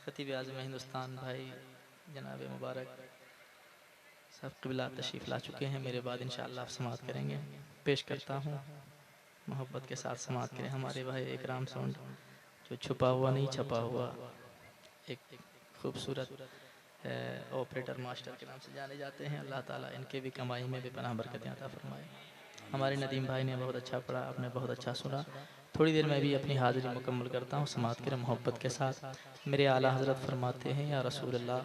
खतीब आज़म हिंदुस्तान भाई जनाब मुबारक सब क़िबला तशरीफ़ ला चुके हैं। मेरे बाद इंशाअल्लाह आप समाअत करेंगे। पेश करता हूँ, मोहब्बत के साथ समाअत करें हमारे भाई इकराम साउंड, जो छुपा हुआ नहीं छपा हुआ एक खूबसूरत ऑपरेटर मास्टर के नाम से जाने जाते हैं। अल्लाह ताला इनके भी कमाई में भी पनाह बरकतें अता फरमाए। हमारे नदीम भाई ने बहुत अच्छा पढ़ा, आपने बहुत अच्छा सुना। थोड़ी देर में भी अपनी हाज़िरी मुकम्मल करता हूँ समाअत करें मोहब्बत के साथ। मेरे आला हज़रत फरमाते हैं, या रसूल अल्लाह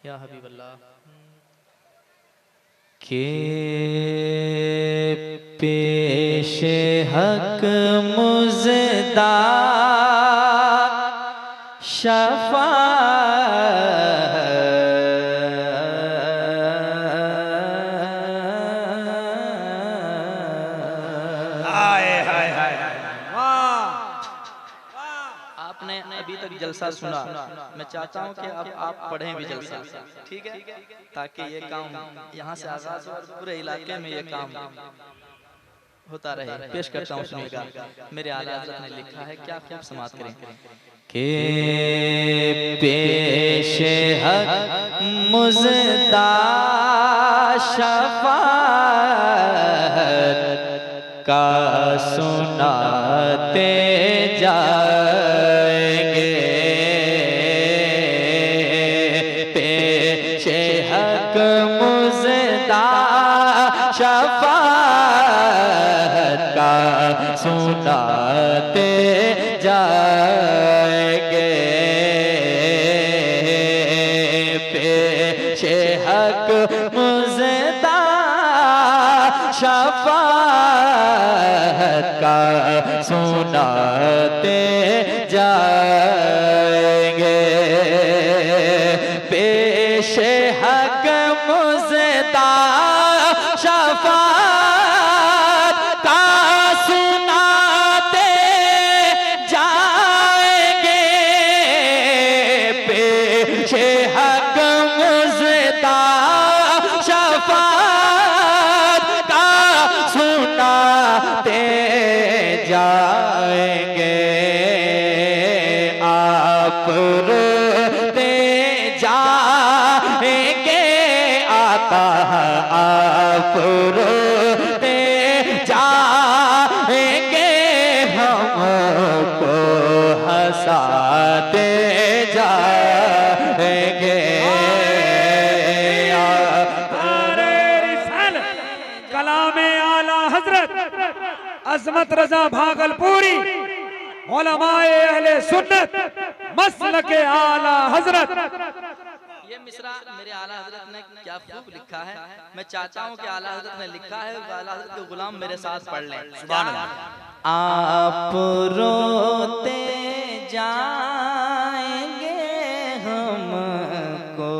या हबीब अल्लाह के पेशे हक मुज़दा शफा अभी तक जलसा सुना, मैं चाहता हूँ कि अब आप पढ़ें भी जलसा, ठीक है, ताकि ये काम यहाँ से आगाज हो और पूरे इलाके में ये काम होता रहे। पेश करता हूँ, सुनिएगा। मेरे आला हज़रत ने लिखा है, क्या खूब समाअत करें के पेशे हक मुज़दा शफ़ाअत का सुनाते जाएंगे। पेशे हक मुज़दा शफ़ाअत का सुनाते जाएंगे। पेशे हक मुज़दा शफ़ाअत का सुनाते जाएंगे। पेशे हक मुज़दा शफ़ाअत का सुनाते जाएंगे। पेशे हक मुज़दा शफ़ाअत का सुनाते जाएंगे। आप रोते जाएंगे आता, आप रोते जाएंगे, हमको हंसाते जाएंगे। कलामे आला हजरत अज़मत रज़ा भागलपुरी उलमाए अहले सुन्नत मसलके आला हजरत। ये मिसरा मेरे आला हज़रत ने क्या खूब लिखा है। मैं चाहता हूँ कि आला हज़रत ने लिखा है, आला हज़रत के गुलाम मेरे साथ पढ़ लें। सुभान अल्लाह। आप रोते जाएंगे, हमको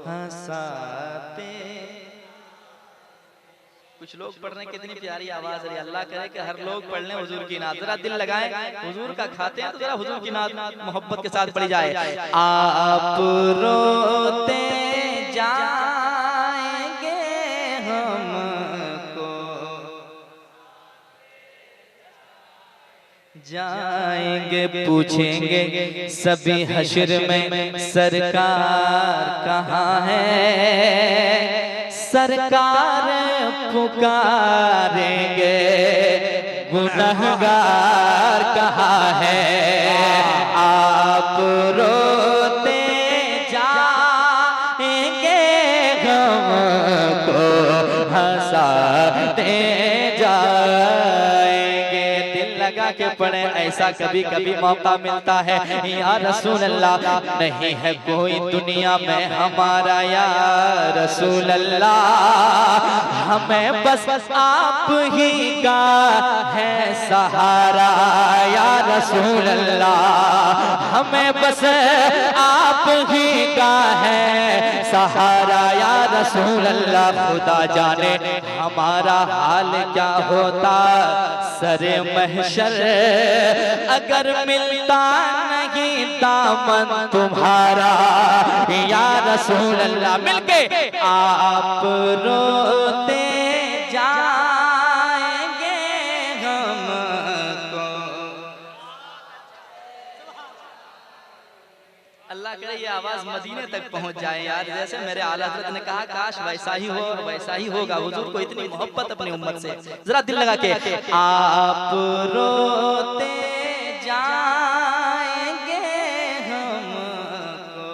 हंसाते। कुछ लोग पढ़ रहे हैं, कितनी प्यारी आवाज है। अल्लाह करे कि हर लोग पढ़ लें हुजूर की नात। जरा दिल लगाएं, हुजूर का खाते हैं तो जरा हुजूर की नात मोहब्बत के साथ पढ़ी जाए। आप रोते जाएंगे, हमको जाएंगे, पूछेंगे सभी हश्र में सरकार कहाँ है। सरकार पुकारेंगे, गुनहगार कहाँ है। आप रोते जाएंगे, हमको हंसाते जाएंगे। दिल लगा के पढ़े, ऐसा कभी कभी मौका मिलता है। या रसूल अल्लाह, नहीं है कोई दुनिया में हमारा या रसूल अल्लाह, हमें बस आप ही का है सहारा। या रसूल अल्लाह, हमें बस आप ही का है सहारा। या रसूल अल्लाह, खुदा जाने हमारा हाल क्या होता सरे महशर, अगर मिलता नहीं दामन तुम्हारा। या रसूल अल्लाह, मिलके आप रोते जाएंगे, हमको अल्लाह करे ये आवाज मदीने तक पहुंच जाए यार। जैसे मेरे आला हज़रत ने कहा काश वैसा ही हो, वैसा ही होगा। हुजूर को इतनी मोहब्बत अपनी उम्मत से, जरा दिल लगा के आप रोते जाएंगे हमको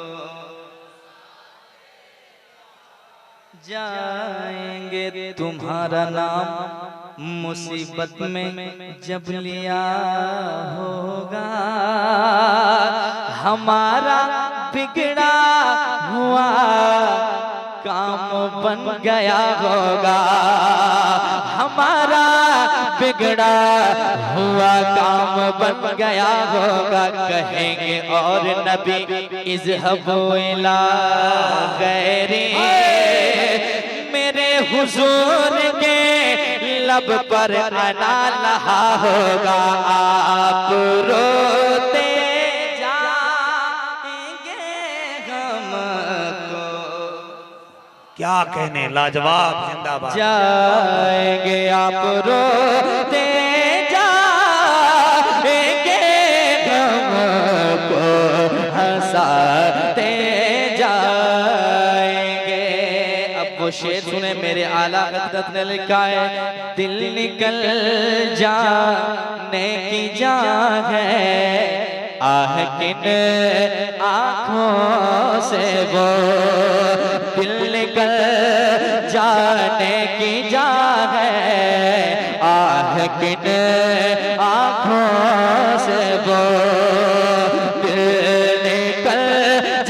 जाएंगे, तुम्हारा नाम मुसीबत में जब लिया होगा, हमारा बिगड़ा हुआ काम बन गया होगा, हमारा बिगड़ा हुआ काम बन गया होगा। कहेंगे और नबी इज़हबू इला गैरी, मेरे हुजूर के लब पर अना लहा होगा। आप रोते जाएंगे हमको, क्या कहने, लाजवाब, जिंदाबाद। जाएंगे आप रोते जाएंगे हमको हंसाते जाएंगे। अब वो शेर सुने मेरे आला हज़रत ने लिखा है, दिल निकल जाने की जान है, आह किन आँखों से वो दिल निकल जाने की जान है, आह किन आँखों से वो दिल निकल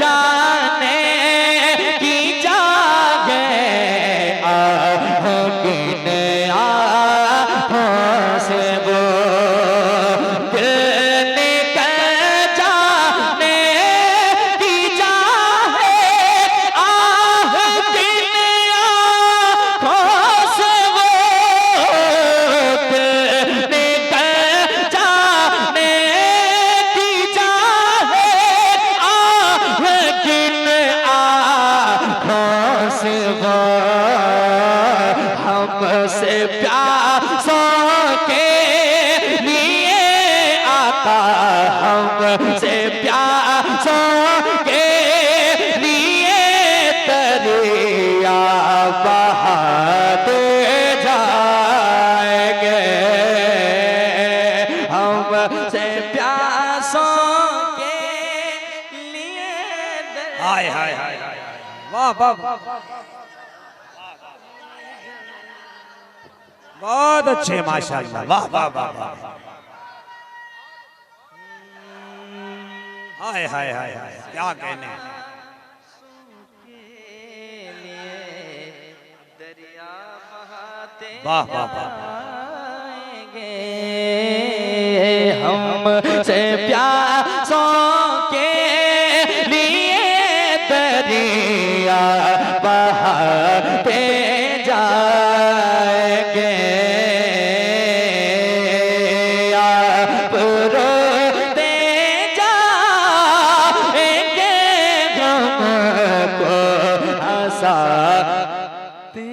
जाने की जान है, आह किन आँखों से वो दिल निकल जाने की जान है, आह किन आँखों से वो दिल निकल जाने की जान है, आह किन आँखों से वो हमसे प्यासों के लिए आता, हमसे प्यासों के लिए दरिया बहाते जाएंगे, हमसे प्यासों के लिए हाय हाय हाय हाय, वाह वाह वाह, बहुत अच्छे, माशाल्लाह, वाह वाह वाह वाह, हाय हाय हाय हाय, क्या कहने। वाह वाह वाह, हमसे प्यासों के लिए दरिया बहाते जाएंगे, आप रोते जाएंगे हमको हंसाते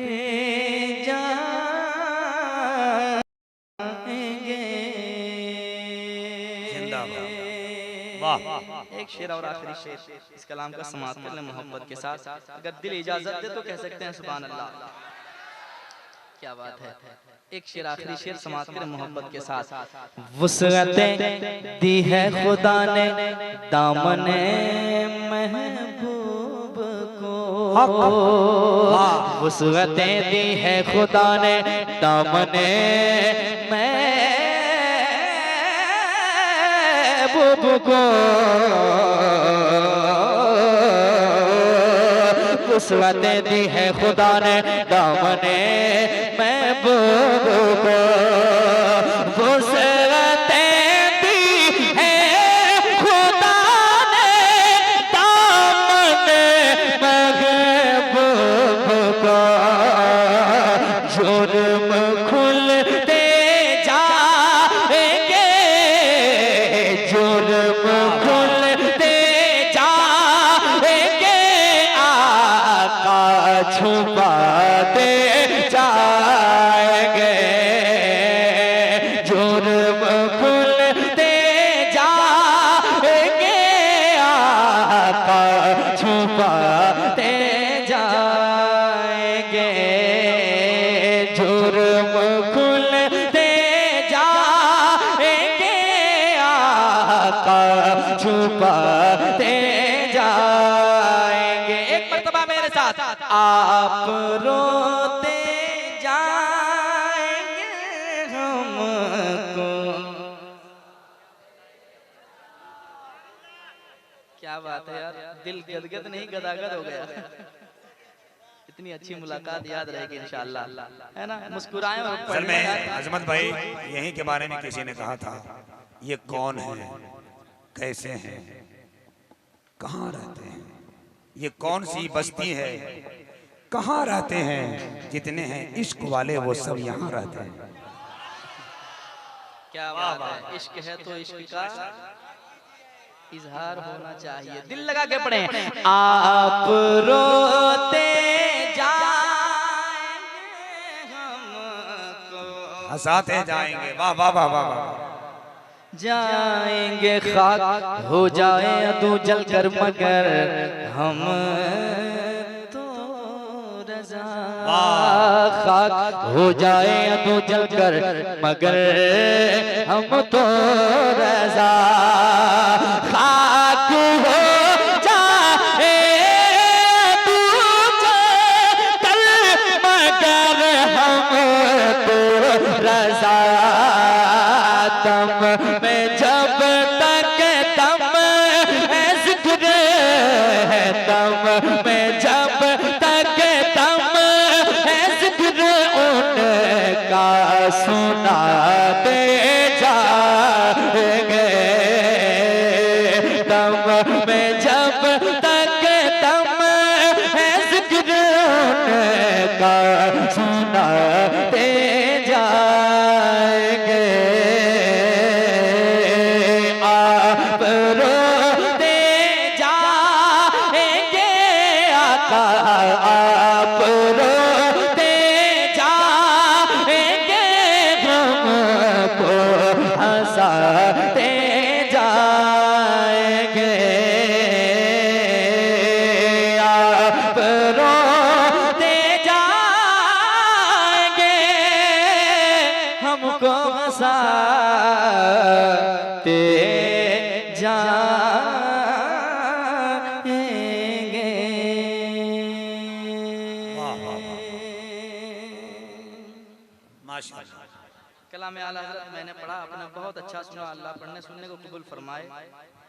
एक शेर और आखिरी शेर, इस कलाम का समाप्त कर लें मोहब्बत के साथ। अगर दिल इजाजत दे तो कह सकते हैं सुभान अल्लाह। क्या बात है। एक शेर आखिरी शेर समाप्त करें मोहब्बत के साथ। वुसअतें दी है खुदा ने दामने महबूब को, वुसअतें दी है खुदा ने दामने महबूब को, वुसअतें दी है खुदा ने दामने महबूब को, वुसअतें दी है खुदा ने दामने महबूब को, जुर्म खुलते जाएंगे, जुर्म खुलते जाएंगे, आका छुपाते जाएंगे, आका छुपाते जाएंगे। एक मर्तबा मेरे साथ, आप रोते जाएंगे हमको। क्या बात है यार, दिल गदगद नहीं गदागद हो गया। इतनी अच्छी मुलाकात याद रहेगी इंशाअल्लाह, है ना। मुस्कुराएं और असल में अजमत भाई यहीं के बारे में किसी ने कहा था, ये कौन है, कैसे हैं, कहाँ रहते हैं, ये कौन सी बस्ती है, कहाँ रहते हैं, जितने हैं इश्क वाले वो सब यहाँ रहते हैं। क्या बात है, इश्क है तो इश्क का इजहार होना चाहिए। दिल लगा के पढ़े, आप रोते जाएंगे हमको, हंसाते जाएंगे। वाह वाह वाह वाह वाह। जाएंगे खाक हो जाए तू जल कर, मगर हम तो रज़ा। खाक हो जाए तू जल कर, मगर हम तो रज़ा। खाक हो जाए तू जल कर, मगर हम तो रज़ा। दम में जब तक दम है जिक्र है, दम में जब तक दम है जिक्र उनका सुनाते जाएंगे। दम में जब तक दम है जिक्र उनका सुनाते जाएंगे। आप रोते जाएंगे आका, आप रोते जाएंगे हमको हंसाते जाएंगे। आप रोते जाएंगे हमको हंसाते जाएंगे। माशाअल्लाह। कलाम आला हज़रत मैंने पढ़ा, आपने बहुत अच्छा सुना। अल्लाह पढ़ने सुनने को कबूल फरमाए।